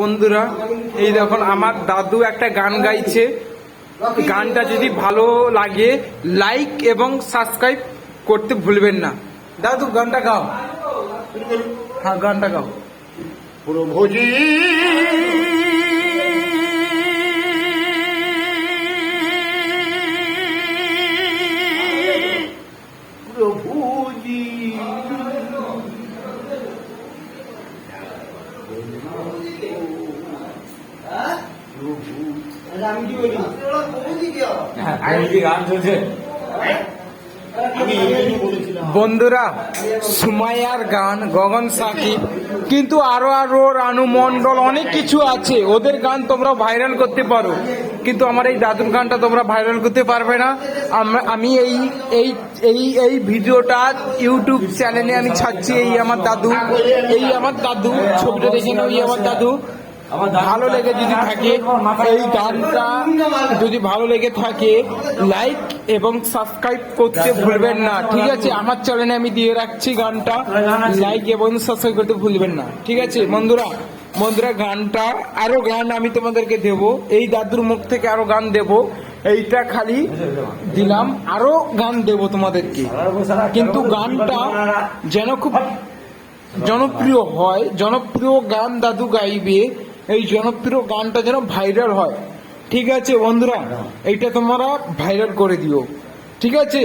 বন্ধুরা, এই দেখুন আমার দাদু একটা গান গাইছে। গানটা যদি ভালো লাগে লাইক এবং সাবস্ক্রাইব করতে ভুলবেন না। দাদু গানটা গাও। হ্যাঁ, গানটা গাও। প্রভুজি প্রভুজি গান চলছে। বন্ধুরা, সুমাইয়ার গান, গগন সাকিব, কিন্তু আরো রানু মন্ডল অনেক কিছু আছে, ওদের গান তোমরা ভাইরাল করতে পারো, কিন্তু আমার এই দাদুর গানটা তোমরা ভাইরাল করতে পারবে না। আমি এই ভিডিওটা ইউটিউব চ্যানেলে আমি ছাড়ছি। এই আমার দাদু, ছবিটা দেখে নাও। এই আমার দাদু। ভালো লেগে যদি থাকে এই গানটা, যদি ভালো লেগে থাকে লাইক এবং সাবস্ক্রাইব করতে ভুলবেন না, ঠিক আছে? আমার চ্যানেলে আমি দিয়ে রাখছি গানটা, লাইক এবং সাবস্ক্রাইব করতে ভুলবেন না, ঠিক আছে বন্ধুরা? গানটা আরো গান আমি তোমাদেরকে দেব, এই দাদুর মুখ থেকে আরো গান দেব। এইটা খালি দিলাম, আরো গান দেব তোমাদেরকে, কিন্তু গানটা যেন খুব জনপ্রিয় হয়। জনপ্রিয় গান দাদু গাইবে, এই জনপ্রিয় গানটা যেন ভাইরাল হয়, ঠিক আছে বন্ধুরা? এইটা তোমরা ভাইরাল করে দিও, ঠিক আছে?